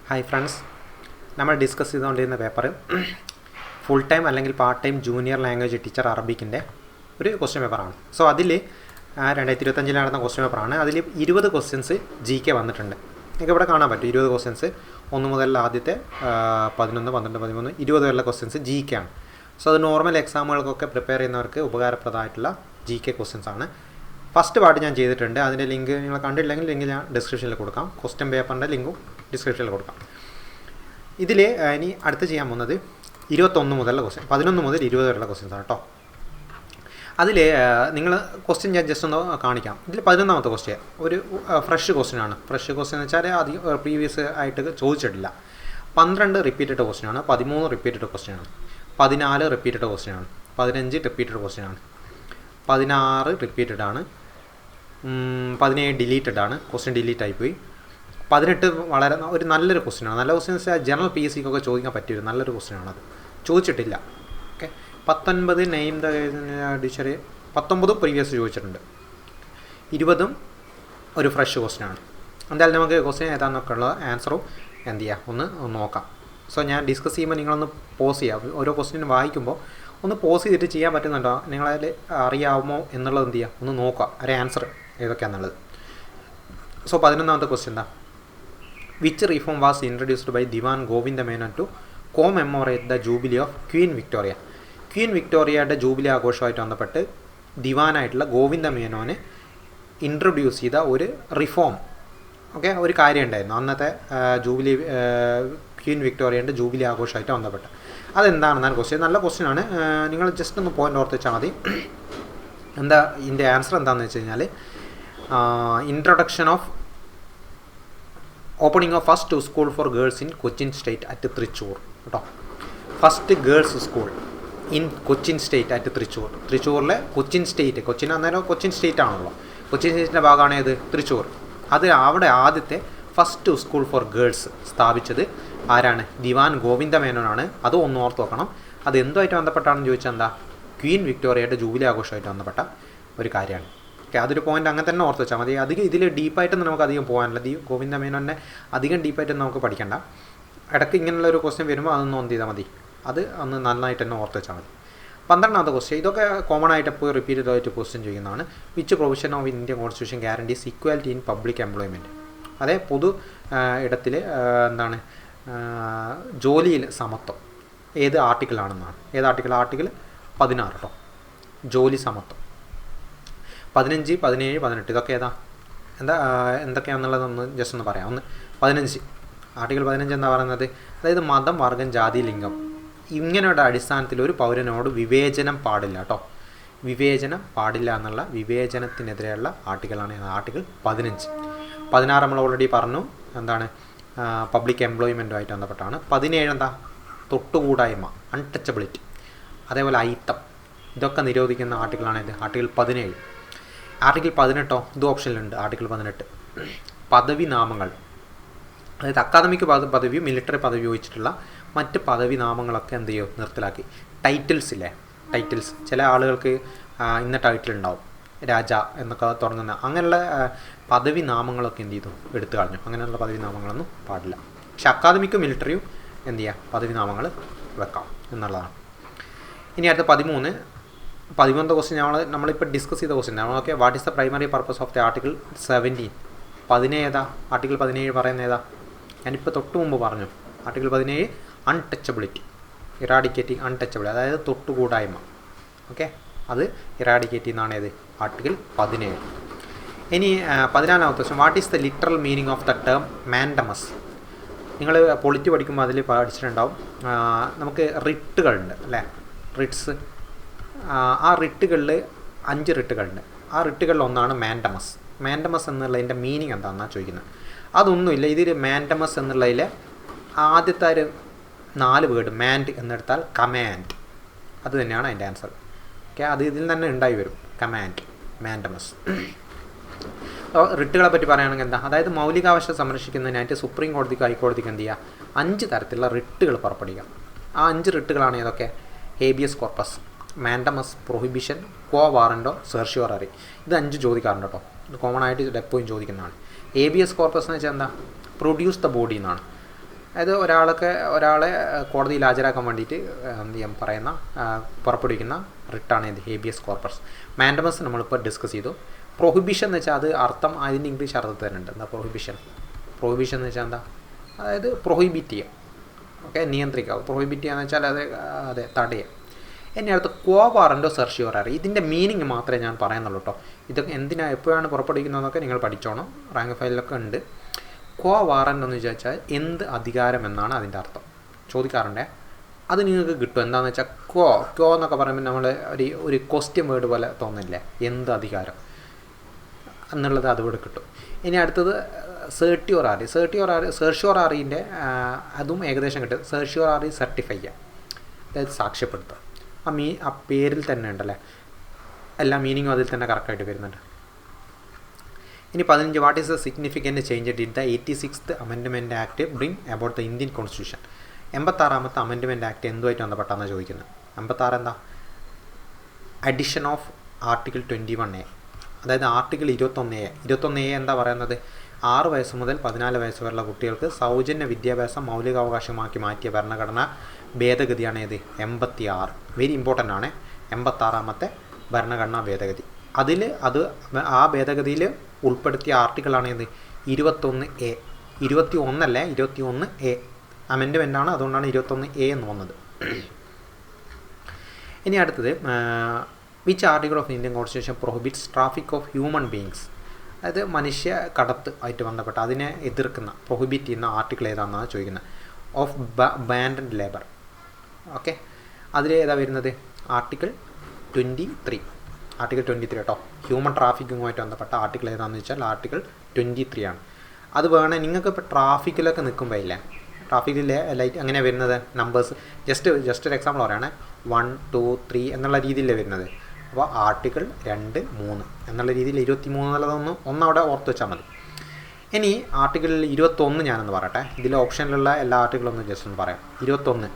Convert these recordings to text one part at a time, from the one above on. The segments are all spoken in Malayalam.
ഹായ് ഫ്രണ്ട്സ്, നമ്മൾ ഡിസ്കസ് ചെയ്തുകൊണ്ടിരുന്ന പേപ്പർ ഫുൾ ടൈം അല്ലെങ്കിൽ part time junior language teacher അറബിക്കിൻ്റെ ഒരു ക്വസ്റ്റ്യൻ പേപ്പറാണ്. സോ അതിൽ 2025 നടന്ന ക്വസ്റ്റ്യൻ പേപ്പറാണ്. അതിൽ 20 ക്വസ്റ്റ്യൻസ് GK വന്നിട്ടുണ്ട്. നിങ്ങൾക്ക് ഇവിടെ കാണാൻ പറ്റും 20 ക്വസ്റ്റ്യൻസ് 1 മുതൽ ആദ്യത്തെ 11, 12, 13, 20 വരെയുള്ള ക്വസ്റ്റ്യൻസ് GK ആണ്. സോ അത് നോർമൽ എക്സാമുകൾക്കൊക്കെ പ്രിപ്പയർ ചെയ്യുന്നവർക്ക് ഉപകാരപ്രദമായിട്ടുള്ള GK ക്വസ്റ്റ്യൻസ് ആണ്. ഫസ്റ്റ് പാർട്ട് ഞാൻ ചെയ്തിട്ടുണ്ട്. അതിൻ്റെ ലിങ്ക് നിങ്ങൾ കണ്ടിട്ടില്ലെങ്കിൽ ലിങ്ക് ഞാൻ ഡിസ്ക്രിപ്ഷനിൽ കൊടുക്കാം. ക്വസ്റ്റ്യൻ പേപ്പറിൻ്റെ ലിങ്കും ഡിസ്ക്രിപ്ഷനിൽ കൊടുക്കാം. ഇതിൽ ഇനി അടുത്ത് ചെയ്യാൻ പോകുന്നത് 21 മുതലുള്ള ക്വസ്റ്റ്യൻ, 11 മുതൽ 20 വരെയുള്ള ക്വസ്റ്റ്യൻസ് ആണ് കേട്ടോ. അതിൽ നിങ്ങൾ ക്വസ്റ്റ്യൻ ഞാൻ ജസ്റ്റ് ഒന്ന് കാണിക്കാം. ഇതിൽ 11ാമത്തെ ക്വസ്റ്റ്യൻ ഒരു ഫ്രഷ് ക്വസ്റ്റ്യൻ ആണ്. ഫ്രഷ് ക്വസ്റ്റ്യൻ എന്ന് വെച്ചാൽ അധികം പ്രീവിയസ് ആയിട്ട് ചോദിച്ചിട്ടില്ല. 12 റിപ്പീറ്റഡ് ക്വസ്റ്റ്യൻ ആണ്, 13 റിപ്പീറ്റഡ് ക്വസ്റ്റ്യൻ ആണ്, 14 റിപ്പീറ്റഡ് ക്വസ്റ്റ്യൻ ആണ്, 15 റിപ്പീറ്റഡ് ക്വസ്റ്റ്യൻ ആണ്, 16 റിപ്പീറ്റഡ് ആണ്, 17 ഡിലീറ്റഡ് ആണ്, ക്വസ്റ്റ്യൻ ഡിലീറ്റ് ആയിപ്പോയി. 18 വളരെ ഒരു നല്ലൊരു ക്വസ്റ്റ്യനാണ്. നല്ല ക്വസ്റ്റ്യൻ വെച്ചാൽ ജനറൽ PSCക്കൊക്കെ ചോദിക്കാൻ പറ്റിയൊരു നല്ലൊരു ക്വസ്റ്റ്യനാണ്. അത് ചോദിച്ചിട്ടില്ല. Okay. 19 name the dictionary, 19 previous ചോദിച്ചിട്ടുണ്ട്, 20 ഒരു ഫ്രഷ് ക്വസ്റ്റ്യനാണ്. എന്തായാലും നമുക്ക് ക്വസ്റ്റ്യൻ ഏതാണെന്നൊക്കെ ഉള്ള ആൻസറും എന്ത് ചെയ്യുക ഒന്ന് നോക്കാം. സോ ഞാൻ ഡിസ്കസ് ചെയ്യുമ്പോൾ നിങ്ങളൊന്ന് പോസ് ചെയ്യുക. ഓരോ ക്വസ്റ്റ്യൻ വായിക്കുമ്പോൾ ഒന്ന് പോസ് ചെയ്തിട്ട് ചെയ്യാൻ പറ്റുന്നുണ്ടോ, നിങ്ങളതിൽ അറിയാമോ എന്നുള്ളത് എന്ത് ചെയ്യുക ഒന്ന് നോക്കുക, ഒരു ആൻസർ ഏതൊക്കെയാണെന്നുള്ളത്. സോ 11ാമത്തെ ക്വസ്റ്റ്യൻ എന്താ? Which reform was introduced by Dewan Govinda Menon to commemorate the jubilee of Queen Victoria? Queen വിക്ടോറിയയുടെ ജൂബിലി ആഘോഷമായിട്ട് ബന്ധപ്പെട്ട് ദിവാനായിട്ടുള്ള ഗോവിന്ദ മേനോന് ഇൻട്രൊഡ്യൂസ് ചെയ്ത ഒരു റിഫോം, ഓക്കെ, ഒരു കാര്യം ഉണ്ടായിരുന്നു അന്നത്തെ ജൂബിലി ക്വീൻ വിക്ടോറിയൻ്റെ ജൂബിലി ആഘോഷമായിട്ട് ബന്ധപ്പെട്ട്. അതെന്താണെന്നാണ് ക്വസ്റ്റ്യൻ. നല്ല ക്വസ്റ്റ്യനാണ്. നിങ്ങൾ ജസ്റ്റ് ഒന്ന് പോയിൻ്റ് ഓർത്ത് വെച്ചാൽ മതി. എന്താ ഇതിൻ്റെ ആൻസർ എന്താണെന്ന് വെച്ച് കഴിഞ്ഞാൽ introduction of opening of first school for girls in Cochin state at Thrissur കേട്ടോ. First girls school in Cochin state at Thrissur. തൃശ്ശൂരിലെ കൊച്ചിൻ സ്റ്റേറ്റ്, കൊച്ചിൻ അന്നേരം കൊച്ചിൻ സ്റ്റേറ്റ് ആണല്ലോ, കൊച്ചിൻ സ്റ്റേറ്റിൻ്റെ ഭാഗമാണ് ഏത്? തൃശ്ശൂർ. അത് അവിടെ ആദ്യത്തെ ഫസ്റ്റ് സ്കൂൾ ഫോർ ഗേൾസ് സ്ഥാപിച്ചത് ആരാണ്? ദിവാൻ ഗോവിന്ദ മേനോനാണ്. അത് ഒന്ന് ഓർത്ത് നോക്കണം. അത് എന്തുമായിട്ട് ബന്ധപ്പെട്ടാണെന്ന് ചോദിച്ചാൽ എന്താ? ക്വീൻ വിക്ടോറിയയുടെ ജൂബിലി ആഘോഷമായിട്ട് ബന്ധപ്പെട്ട ഒരു കാര്യമാണ്. ഓക്കെ, അതൊരു പോയിൻ്റ് അങ്ങനെ തന്നെ ഓർത്ത് വെച്ചാൽ മതി. അധികം ഇതിൽ ഡീപ്പായിട്ടൊന്നും നമുക്ക് അധികം പോകാനില്ല. ഗോവിന്ദ മേനോനെ അധികം ഡീപ്പായിട്ടൊന്നും നമുക്ക് പഠിക്കണ്ട. ഇടയ്ക്ക് ഇങ്ങനെയുള്ള ഒരു ക്വസ്റ്റ്യൻ വരുമ്പോൾ അതൊന്നും എന്ത് ചെയ്താൽ മതി, അത് ഒന്ന് നന്നായിട്ട് തന്നെ ഓർത്ത് വെച്ചാൽ മതി. 12ാമത്തെ ക്വസ്റ്റ്യൻ, ഇതൊക്കെ കോമൺ ആയിട്ട് എപ്പോഴും റിപ്പീറ്റഡ് ആയിട്ട് ക്വസ്റ്റ്യൻ ചെയ്യുന്നതാണ്. Which provision of Indian constitution guarantees equality in public employment? അതേ പൊതു ഇടത്തിൽ എന്താണ് ജോലിയിൽ സമത്വം ഏത് ആർട്ടിക്കിളാണെന്നാണ്. ഏത് ആർട്ടിക്കിൾ? ആർട്ടിക്കിൾ 16 കേട്ടോ, ജോലി സമത്വം. 15, 17, 18 ഇതൊക്കെ ഏതാ എന്തൊക്കെയാണെന്നുള്ളതൊന്ന് ജസ്റ്റ് ഒന്ന് പറയാം. 15 ആർട്ടിക്കിൾ 15 എന്താ പറയുന്നത്? അതായത് മതം, വർഗം, ജാതി, ലിംഗം ഇങ്ങനെയുള്ള അടിസ്ഥാനത്തിൽ ഒരു പൗരനോട് വിവേചനം പാടില്ല കേട്ടോ. വിവേചനം പാടില്ല എന്നുള്ള വിവേചനത്തിനെതിരെയുള്ള ആർട്ടിക്കിളാണ് ആർട്ടിക്കിൾ 15. 16 നമ്മൾ ഓൾറെഡി പറഞ്ഞു, എന്താണ് പബ്ലിക് എംപ്ലോയ്മെൻറ്റുമായിട്ട് ബന്ധപ്പെട്ടാണ്. 17 എന്താ? തൊട്ടുകൂടായ്മ, അൺടച്ചബിലിറ്റി, അതേപോലെ അയിത്തം, ഇതൊക്കെ നിരോധിക്കുന്ന ആർട്ടിക്കിളാണ് ഇത്, ആർട്ടിക്കിൾ 17. ആർട്ടിക്കിൾ 18 ഇത് ഓപ്ഷനിലുണ്ട്. ആർട്ടിക്കിൾ 18 പദവി നാമങ്ങൾ, അതായത് അക്കാദമിക് പദവിയും മിലിറ്ററി പദവി വെച്ചിട്ടുള്ള മറ്റ് പദവി നാമങ്ങളൊക്കെ എന്ത് ചെയ്യും? നിർത്തലാക്കി. ടൈറ്റിൽസ് ഇല്ലേ, ടൈറ്റിൽസ് ചില ആളുകൾക്ക് ഇന്ന ടൈറ്റിൽ ഉണ്ടാവും, രാജ എന്നൊക്കെ തുടങ്ങുന്ന അങ്ങനെയുള്ള പദവി നാമങ്ങളൊക്കെ എന്ത് ചെയ്തു? എടുത്തു കളഞ്ഞു. അങ്ങനെയുള്ള പദവി നാമങ്ങളൊന്നും പാടില്ല. പക്ഷെ അക്കാദമിക്കും മിലിറ്ററിയും എന്ത് ചെയ്യുക? പദവി നാമങ്ങൾ വെക്കാം എന്നുള്ളതാണ്. ഇനി അടുത്ത 13ാമത്തെ ക്വസ്റ്റ്യൻ നമ്മളിപ്പോൾ ഡിസ്കസ് ചെയ്ത ക്വസ്റ്റ്യൻ ആണ്. Okay, what is the primary purpose of the article 17? 17 ഏതാ? ആർട്ടിക്കിൾ 17 പറയുന്നത് ഏതാ? ഞാനിപ്പോൾ തൊട്ട് മുമ്പ് പറഞ്ഞു. ആർട്ടിക്കിൾ 17 അൺടച്ചബിലിറ്റി, ഇറാഡിക്കേറ്റിംഗ് അൺടച്ചബിലിറ്റി, അതായത് തൊട്ടുകൂടായ്മ. ഓക്കെ, അത് ഇറാഡിക്കേറ്റ് ചെയ്യുന്നതാണ് ഏത്? ആർട്ടിക്കിൾ 17. ഇനി 14ാമത്തെ question, what is the literal meaning of the term mandamus? നിങ്ങൾ പൊളിറ്റി പഠിക്കുമ്പോൾ അതിൽ പഠിച്ചിട്ടുണ്ടാവും. നമുക്ക് റിട്ടുകളുണ്ട് അല്ലേ, റിട്ട്സ്. ആ റിട്ടുകളിൽ 5 റിട്ടുകളുണ്ട്. ആ റിട്ടുകളിൽ ഒന്നാണ് മാൻഡമസ്. മാൻഡമസ് എന്നുള്ളതിൻ്റെ മീനിങ് എന്താണെന്നാണ് ചോദിക്കുന്നത്. അതൊന്നുമില്ല. ഇതിൽ മാൻഡമസ് എന്നുള്ളതിൽ ആദ്യത്തെ ഒരു 4 വേർഡ് മാൻഡ് എന്നെടുത്താൽ കമാൻഡ്, അത് തന്നെയാണ് അതിൻ്റെ ആൻസർ. ഓക്കെ, അത് ഇതിൽ തന്നെ ഉണ്ടായി വരും, കമാൻഡ്, മാൻഡമസ്. റിട്ടുകളെ പറ്റി പറയുകയാണെങ്കിൽ എന്താ? അതായത് മൗലികാവകാശം സംരക്ഷിക്കുന്നതിനായിട്ട് സുപ്രീം കോടതിക്ക് ഹൈക്കോടതിക്ക് എന്ത് ചെയ്യുക? 5 തരത്തിലുള്ള റിട്ടുകൾ പുറപ്പെടുക. ആ 5 റിട്ടുകളാണ് ഏതൊക്കെ? Habeas corpus, mandamus, prohibition, quo warranto, certiorari. ഇത് 5 ചോദിക്കാറുണ്ട് കേട്ടോ. ഇത് കോമൺ ആയിട്ട് എപ്പോഴും ചോദിക്കുന്നതാണ്. ഹേബിയസ് കോർപ്പസ് എന്ന് വെച്ചാൽ എന്താ? പ്രൊഡ്യൂസ് ദ ബോഡി എന്നാണ്. അതായത് ഒരാളെ കോടതിയിൽ ഹാജരാക്കാൻ വേണ്ടിയിട്ട് എന്ത് ചെയ്യാൻ പറയുന്ന പുറപ്പെടുവിക്കുന്ന റിട്ടാണ് ഇത് ഹേബിയസ് കോർപ്പസ്. മാൻഡമസ് നമ്മളിപ്പോൾ ഡിസ്കസ് ചെയ്തു. പ്രൊഹിബിഷൻ എന്ന് വെച്ചാൽ അത് അർത്ഥം അതിൻ്റെ ഇംഗ്ലീഷ് അർത്ഥത്തിൽ തന്നെ ഉണ്ട്. എന്താ പ്രൊഹിബിഷൻ എന്ന് വെച്ചാൽ എന്താ, അതായത് പ്രൊഹിബിറ്റ് ചെയ്യുക, ഓക്കെ, നിയന്ത്രിക്കുക. പ്രൊഹിബിറ്റ് ചെയ്യുക എന്ന് വെച്ചാൽ അതെ തടയുക. ഇനി അടുത്ത് ക്വോ വാറൻറ്റോ സെർഷ്യോറാറി. ഇതിൻ്റെ മീനിങ് മാത്രമേ ഞാൻ പറയുന്നുള്ളൂ കേട്ടോ. ഇതൊക്കെ എന്തിനാണ് എപ്പോഴാണ് പുറപ്പെടുവിക്കുന്നതെന്നൊക്കെ നിങ്ങൾ പഠിച്ചോണം, റാങ്ക് ഫയലിലൊക്കെ ഉണ്ട്. ക്വോ വാറൻ്റ് എന്ന് ചോദിച്ചാൽ എന്ത് അധികാരം എന്നാണ് അതിൻ്റെ അർത്ഥം, ചോദിക്കാറുണ്ടേ. അത് നിങ്ങൾക്ക് കിട്ടും. എന്താണെന്ന് വെച്ചാൽ ക്വോ എന്നൊക്കെ പറയുമ്പോൾ നമ്മൾ ഒരു ക്വസ്റ്റ്യൻ വേർഡ് പോലെ തോന്നില്ലേ, എന്ത് അധികാരം എന്നുള്ളത് അതുകൂടെ കിട്ടും. ഇനി അടുത്തത് സെർഷ്യോറാറിൻ്റെ അതും ഏകദേശം കിട്ടും. സെർഷ്യോറാറി സർട്ടിഫൈ ചെയ്യുക, അതായത് സാക്ഷ്യപ്പെടുത്തുക. ആ പേരിൽ തന്നെ ഉണ്ടല്ലേ, എല്ലാ മീനിങ്ങും അതിൽ തന്നെ കറക്റ്റായിട്ട് വരുന്നുണ്ട്. ഇനി 15, what is the significant change did the 86th amendment act bring about the Indian constitution. 86ാമത്തെ അമെൻഡ്മെൻറ്റ് ആക്ട് എന്തുമായിട്ട് ബന്ധപ്പെട്ടാണെന്ന് ചോദിക്കുന്നത്. 86 എന്താ, അഡിഷൻ ഓഫ് ആർട്ടിക്കിൾ 21A, അതായത് ആർട്ടിക്കിൾ 21A എന്താ പറയുന്നത്, 6 വയസ്സ് മുതൽ 14 വയസ്സ് വരെയുള്ള കുട്ടികൾക്ക് സൗജന്യ വിദ്യാഭ്യാസം മൗലികാവകാശമാക്കി മാറ്റിയ ഭരണഘടന ഭേദഗതിയാണ് ഏത്, 86. വെരി ഇമ്പോർട്ടൻ്റ് ആണ് 86ാമത്തെ ഭരണഘടനാ ഭേദഗതി. ആ ഭേദഗതിയിൽ ഉൾപ്പെടുത്തിയ ആർട്ടിക്കിളാണ് ഏത്, 21A. 21A അമെൻഡ്മെൻ്റാണ്, അതുകൊണ്ടാണ് 21A എന്ന് വന്നത്. ഇനി അടുത്തത്, which article of Indian constitution prohibits traffic of human beings, അതായത് മനുഷ്യ കടത്ത് ആയിട്ട് ബന്ധപ്പെട്ട അതിനെ എതിർക്കുന്ന പ്രൊഹിബിറ്റ് ചെയ്യുന്ന ആർട്ടിക്കിൾ ഏതാണെന്നാണ് ചോദിക്കുന്നത്. ഓഫ് ബാൻഡഡ് ലേബർ, ഓക്കെ, അതിലേതാ വരുന്നത്, ആർട്ടിക്കിൾ 23 കേട്ടോ. ഹ്യൂമൻ ട്രാഫിക്കിങ്ങുമായിട്ട് ബന്ധപ്പെട്ട ആർട്ടിക്കിൾ ഏതാണെന്ന് വെച്ചാൽ ആർട്ടിക്കിൾ 23 ആണ്. അത് വേണേൽ നിങ്ങൾക്ക് ഇപ്പോൾ ട്രാഫിക്കിലൊക്കെ നിൽക്കുമ്പോൾ ഇല്ലേ, ട്രാഫിക്കിലെ ലൈറ്റ് അങ്ങനെ വരുന്നത് നമ്പേഴ്സ് ജസ്റ്റ് ഒരു എക്സാമ്പിൾ പറയുകയാണെ 1, 2, 3 എന്നുള്ള രീതിയിലേ വരുന്നത്. അപ്പോൾ ആർട്ടിക്കിൾ 2, 3 എന്നുള്ള രീതിയിൽ 23 എന്നുള്ളതൊന്ന് അവിടെ ഓർത്ത് വെച്ചാൽ മതി. ഇനി ആർട്ടിക്കിൾ 21 ഞാനൊന്ന് പറയട്ടെ. ഇതിൽ ഓപ്ഷനിലുള്ള എല്ലാ ആർട്ടിക്കിളൊന്നും ജസ്റ്റ് ഒന്ന് പറയാം. 21,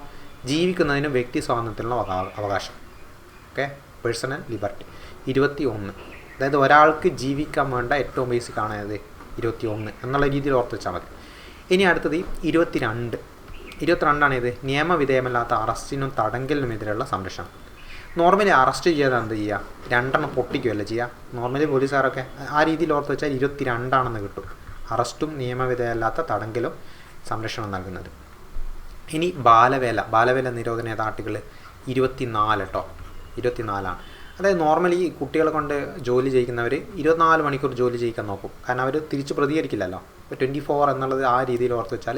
ജീവിക്കുന്നതിനും വ്യക്തി സ്വാതന്ത്ര്യത്തിനുള്ള അവകാശം, ഓക്കെ, പേഴ്സണൽ ലിബർട്ടി. 21, അതായത് ഒരാൾക്ക് ജീവിക്കാൻ വേണ്ട ഏറ്റവും ബേസിക് ആണ് അത് 21 എന്നുള്ള രീതിയിൽ ഓർത്ത് വെച്ചാൽ മതി. ഇനി അടുത്തത് 22 ഇത് നിയമവിധേയമല്ലാത്ത അറസ്റ്റിനും തടങ്കലിനുമെതിരെയുള്ള സംരക്ഷണം. നോർമലി അറസ്റ്റ് ചെയ്യാതെ എന്ത് ചെയ്യുക, 2 പൊട്ടിക്കുകയല്ലേ ചെയ്യുക നോർമലി പോലീസുകാരൊക്കെ. ആ രീതിയിൽ ഓർത്ത് വെച്ചാൽ 22 കിട്ടും, അറസ്റ്റും നിയമവിധേയമല്ലാത്ത തടങ്കലും സംരക്ഷണം നൽകുന്നത്. ഇനി ബാലവേല നിരോധന ഏത് ആർട്ടിക്കിൾ, 24 കേട്ടോ, 24. അതായത് നോർമലി കുട്ടികളെ കൊണ്ട് ജോലി ചെയ്യിക്കുന്നവർ 24 മണിക്കൂർ ജോലി ചെയ്യിക്കാൻ നോക്കും, കാരണം അവർ തിരിച്ച് പ്രതികരിക്കില്ലല്ലോ. ഇപ്പോൾ 24 എന്നുള്ളത് ആ രീതിയിൽ ഓർത്ത് വെച്ചാൽ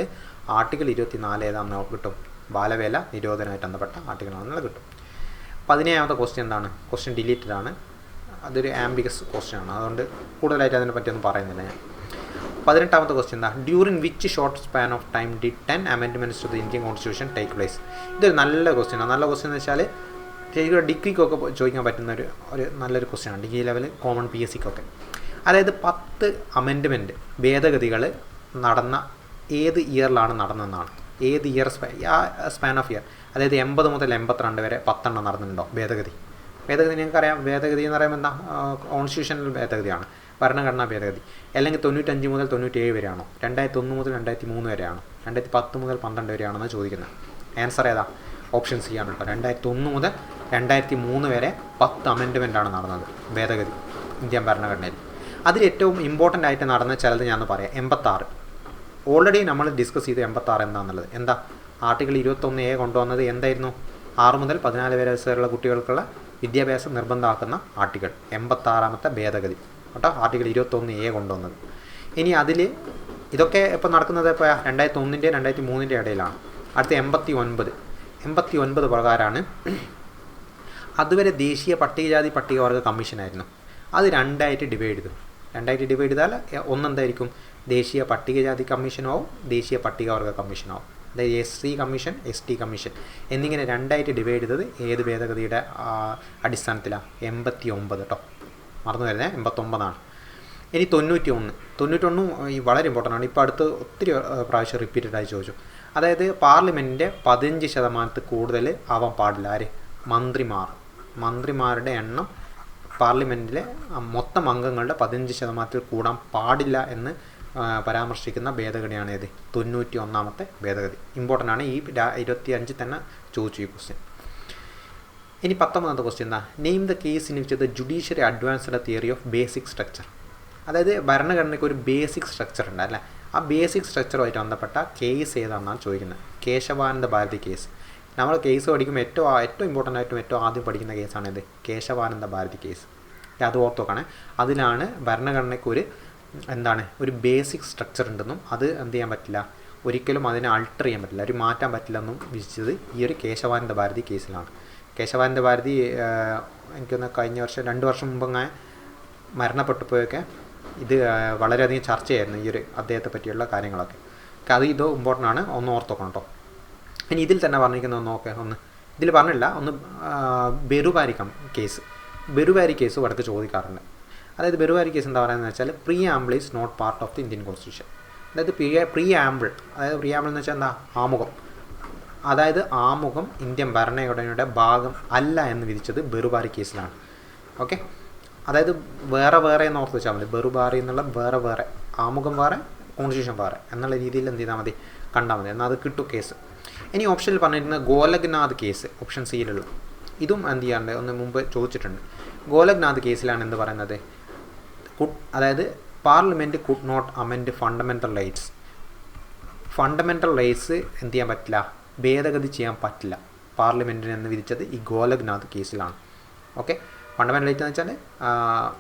ആർട്ടിക്കിൾ 24 ഏതാണെന്ന് കിട്ടും, ബാലവേല നിരോധനമായിട്ട് ബന്ധപ്പെട്ട ആർട്ടിക്കിളാണെന്നുള്ള കിട്ടും. 17ാമത്തെ ക്വസ്റ്റ്യൻ എന്താണ്, ക്വസ്റ്റ്യൻ ഡിലീറ്റഡ് ആണ്, അതൊരു ആംബിഗസ് ക്വസ്റ്റ്യൻ ആണ്, അതുകൊണ്ട് കൂടുതലായിട്ട് അതിനെ പറ്റിയൊന്നും പറയുന്നില്ല ഞാൻ. 18ാമത്തെ ക്വസ്റ്റ്യൻ എന്താ, during which short span of time did 10 amendments to the Indian constitution take place. ഇതൊരു നല്ല ക്വസ്റ്റ്യനാണ്. നല്ല ക്വസ്റ്റ്യൻ എന്ന് വെച്ചാൽ ഡിഗ്രിക്കൊക്കെ ചോദിക്കാൻ പറ്റുന്ന ഒരു നല്ലൊരു ക്വസ്റ്റ്യനാണ്, ഡിഗ്രി ലെവൽ കോമൺ PSCക്കൊക്കെ. അതായത് 10 അമെൻഡ്മെൻറ്റ് ഭേദഗതികൾ നടന്ന ഏത് ഇയറിലാണ് നടന്നതെന്നാണ്, ഏത് ഇയർ സ്പാൻ ഓഫ് ഇയർ, അതായത് 80 മുതൽ 82 വരെ 10 നടന്നിട്ടുണ്ടോ ഭേദഗതി. നിങ്ങൾക്കറിയാം ഭേദഗതി എന്ന് പറയുമ്പോൾ എന്താ, കോൺസ്റ്റിറ്റ്യൂഷണൽ ഭേദഗതിയാണ്, ഭരണഘടനാ ഭേദഗതി. അല്ലെങ്കിൽ 95 മുതൽ 97 വരെയാണോ, 2001 മുതൽ 2003 വരെയാണോ, 2010 മുതൽ 12 വരെയാണെന്ന് ചോദിക്കുന്നത്. ആൻസർ ഏതാ, ഓപ്ഷൻ C ആണ് കേട്ടോ. 2001 മുതൽ 2003 വരെ 10 അമെൻഡ്മെൻറ്റാണ് നടന്നത് ഭേദഗതി ഇന്ത്യൻ ഭരണഘടനയിൽ. അതിൽ ഏറ്റവും ഇമ്പോർട്ടൻ്റ് ആയിട്ട് നടന്ന ചിലത് ഞാൻ പറയാം. 86 ഓൾറെഡി നമ്മൾ ഡിസ്കസ് ചെയ്തു. 86 എന്താണെന്നുള്ളത് എന്താ, ആർട്ടിക്കിൾ 21A കൊണ്ടുവന്നത് എന്തായിരുന്നു, 6 മുതൽ 14 വരെയുള്ള കുട്ടികൾക്കുള്ള വിദ്യാഭ്യാസം നിർബന്ധമാക്കുന്ന ആർട്ടിക്കിൾ 86ാമത്തെ ഭേദഗതി കേട്ടോ, ആർട്ടിക്കിൾ 21A കൊണ്ടുവന്നത്. ഇനി അതിൽ ഇതൊക്കെ ഇപ്പോൾ നടക്കുന്നത് ഇപ്പോൾ 2001 2003 ഇടയിലാണ്. അടുത്ത 89 പ്രകാരമാണ്. അതുവരെ ദേശീയ പട്ടികജാതി പട്ടികവർഗ കമ്മീഷനായിരുന്നു, അത് 2ആയിട്ട് ഡിവൈഡ് ചെയ്താൽ ഒന്നെന്തായിരിക്കും, ദേശീയ പട്ടികജാതി കമ്മീഷനാവും, ദേശീയ പട്ടികവർഗ കമ്മീഷനാവും. അതായത് SC കമ്മീഷൻ, ST കമ്മീഷൻ എന്നിങ്ങനെ 2ആയിട്ട് ഡിവൈഡ് ചെയ്തത് ഏത് ഭേദഗതിയുടെ അടിസ്ഥാനത്തിലാണ്, 89 കേട്ടോ, മറന്നു വരുന്നത് 89ആണ്. ഇനി 91 വളരെ ഇമ്പോർട്ടൻ്റ് ആണ്. ഇപ്പോൾ അടുത്ത് ഒത്തിരി പ്രാവശ്യം റിപ്പീറ്റഡായി ചോദിച്ചു. അതായത് പാർലമെൻറ്റിൻ്റെ 15% കൂടുതൽ ആവാൻ പാടില്ല. ആര്, മന്ത്രിമാരുടെ എണ്ണം പാർലമെൻറ്റിലെ മൊത്തം അംഗങ്ങളുടെ 15% കൂടാൻ പാടില്ല എന്ന് പരാമർശിക്കുന്ന ഭേദഗതിയാണ് ഏത് 91ാമത്തെ ഭേദഗതി. ഇമ്പോർട്ടൻ്റ് ആണ്. ഈ 25 തന്നെ ചോദിച്ചു ഈ ക്വസ്റ്റ്യൻ. ഇനി 19ാമത്തെ ക്വസ്റ്റ്യൻ എന്താ? Name the case in which the judiciary advanced theory of basic structure. അതായത് ഭരണഘടനയ്ക്ക് ഒരു ബേസിക് സ്ട്രക്ചർ ഉണ്ട് അല്ലേ? ആ ബേസിക് സ്ട്രക്ചറുമായിട്ട് ബന്ധപ്പെട്ട കേസ് ഏതാണെന്നാണ് ചോദിക്കുന്നത്. കേശവാനന്ദ ഭാരതി കേസ്. നമ്മൾ കേസ് പഠിക്കുമ്പോൾ ഏറ്റവും ഇമ്പോർട്ടൻ്റ് ആയിട്ടും ഏറ്റവും ആദ്യം പഠിക്കുന്ന കേസാണിത്, കേശവാനന്ദ ഭാരതി കേസ്. അത് ഓർത്ത് നോക്കണേ. അതിലാണ് ഭരണഘടനയ്ക്ക് ഒരു ബേസിക് സ്ട്രക്ചർ ഉണ്ടെന്നും അത് എന്ത് ചെയ്യാൻ പറ്റില്ല, ഒരിക്കലും അതിനെ ആൾട്ടർ ചെയ്യാൻ പറ്റില്ല, ഒരു മാറ്റാൻ പറ്റില്ലെന്നും വിധിച്ചത് ഈ ഒരു കേശവാനന്ദ ഭാരതി കേസിലാണ്. കേശവാനന്ദ ഭാരതി എനിക്കൊന്ന് കഴിഞ്ഞ വർഷം 2 വർഷം മുമ്പങ്ങനെ മരണപ്പെട്ടുപോയൊക്കെ ഇത് വളരെയധികം ചർച്ചയായിരുന്നു ഈ ഒരു അദ്ദേഹത്തെ പറ്റിയുള്ള കാര്യങ്ങളൊക്കെ. അത് ഇത് ഇമ്പോർട്ടൻ്റ് ആണ്, ഒന്ന് ഓർത്ത് നോക്കണം കേട്ടോ. ഇനി ഇതിൽ തന്നെ പറഞ്ഞിരിക്കുന്നത് നോക്കെ, ഇതിൽ പറഞ്ഞില്ല, ബെറുവാരി കേസ് വടക്ക് ചോദിക്കാറുണ്ട്. അതായത് ബെറുവാരി കേസ് എന്താ പറയുന്നത് വെച്ചാൽ preamble is not part of the Indian constitution. അതായത് പ്രീആംബിൾ എന്ന് വെച്ചാൽ എന്താ, ആമുഖം ഇന്ത്യൻ ഭരണഘടനയുടെ ഭാഗം അല്ല എന്ന് വിധിച്ചത് ബെറുവാരി കേസിലാണ്. ഓക്കെ, അതായത് വേറെ എന്ന് ഓർത്ത് വെച്ചാൽ മതി. ബെറുവാരി എന്നുള്ള വേറെ, ആമുഖം വേറെ, കോൺസ്റ്റിറ്റ്യൂഷൻ വേറെ എന്നുള്ള രീതിയിൽ എന്ത് ചെയ്താൽ മതി, കണ്ടാൽ മതി, എന്നാൽ അത് കിട്ടും കേസ്. ഇനി ഓപ്ഷനിൽ പറഞ്ഞിരുന്നത് ഗോലഖ്നാഥ് കേസ്, ഓപ്ഷൻ സിയിലുള്ള. ഇതും എന്ത് ചെയ്യാണ്ട് ഒന്ന് മുമ്പ് ചോദിച്ചിട്ടുണ്ട്. ഗോലഖ്നാഥ് കേസിലാണ് എന്ത് പറയുന്നത്, അതായത് parliament could not amend fundamental rights. Fundamental rights എന്ത് ചെയ്യാൻ പറ്റില്ല, ഭേദഗതി ചെയ്യാൻ പറ്റില്ല പാർലമെൻറ്റിന് എന്ന് വിധിച്ചത് ഈ ഗോലഖ്നാഥ് കേസിലാണ്. ഓക്കെ, ഫണ്ടമെൻ്റൽ റൈറ്റ് എന്ന് വെച്ചാൽ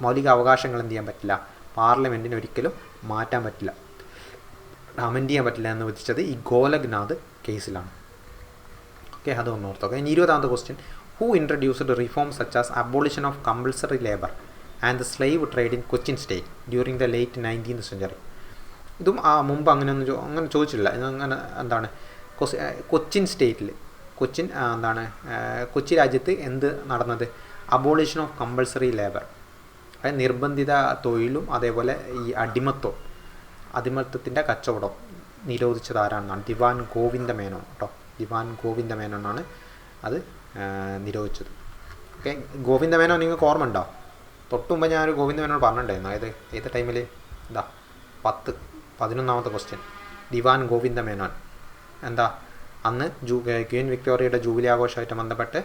മൗലിക അവകാശങ്ങൾ എന്ത് ചെയ്യാൻ പറ്റില്ല, പാർലമെൻറ്റിന് ഒരിക്കലും മാറ്റാൻ പറ്റില്ല, അമെൻഡ് ചെയ്യാൻ പറ്റില്ല എന്ന് വിധിച്ചത് ഈ ഗോലഖ്നാഥ് കേസിലാണ്. ഓക്കെ, അതൊന്ന് ഓർത്തോക്കെ. ഇനി 20ാമത്തെ question, who introduced reform such as abolition of compulsory labour and the slave trade in Cochin state during the late 19th century. ഇതും മുമ്പ് അങ്ങനെ ചോദിച്ചിട്ടില്ല. എന്താണ് കൊച്ചിൻ സ്റ്റേറ്റിൽ, കൊച്ചി രാജ്യത്ത് എന്ത് നടന്നത്, അബോളിഷൻ ഓഫ് കമ്പൾസറി ലേബർ, അതായത് നിർബന്ധിത തൊഴിലും അതേപോലെ ഈ അടിമത്തത്തിൻ്റെ കച്ചവടം നിരോധിച്ചത് ആരാണെന്നാണ്, ദിവാൻ ഗോവിന്ദ മേനോൻ കേട്ടോ. ദിവാൻ ഗോവിന്ദ മേനോനാണ് അത് നിരോധിച്ചത്. ഓക്കെ, ഗോവിന്ദ മേനോൻ നിങ്ങൾക്ക് ഓർമ്മ ഉണ്ടോ? തൊട്ട് മുമ്പ് ഞാനൊരു ഗോവിന്ദ മേനോൻ പറഞ്ഞിട്ടുണ്ടായിരുന്നു. ഏത് ടൈമിൽ 11ാമത്തെ ക്വസ്റ്റ്യൻ. ദിവാൻ ഗോവിന്ദ മേനോൻ എന്താ, അന്ന് ക്വീൻ വിക്ടോറിയയുടെ ജൂബിലി ആഘോഷമായിട്ട് ബന്ധപ്പെട്ട്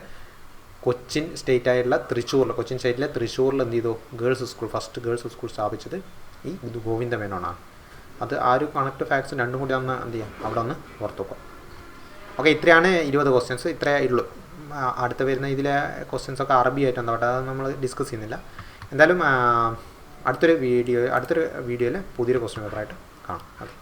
കൊച്ചിൻ സ്റ്റേറ്റിലെ തൃശ്ശൂരിൽ എന്ത് ചെയ്തു, ഫസ്റ്റ് ഗേൾസ് സ്കൂൾ സ്ഥാപിച്ചത് ഈ ഗോവിന്ദ മേനോനാണ്. അത് ആ ഒരു കണക്ട് ഫാക്ട്സും രണ്ടും കൂടി ഒന്ന് എന്ത് ചെയ്യാം, അവിടെ ഒന്ന് ഓർത്ത് നോക്കാം. ഓക്കെ, ഇത്രയാണ് 20 ക്വസ്റ്റ്യൻസ്, ഇത്രയേ ഉള്ളൂ. അടുത്ത വരുന്ന ഇതിലെ ക്വസ്റ്റ്യൻസൊക്കെ അറബി ആയിട്ട് എന്താ അത് നമ്മൾ ഡിസ്കസ് ചെയ്യുന്നില്ല. എന്തായാലും അടുത്തൊരു വീഡിയോയിൽ പുതിയൊരു ക്വസ്റ്റ്യൻ പേപ്പറായിട്ട് കാണാം. ഓക്കെ.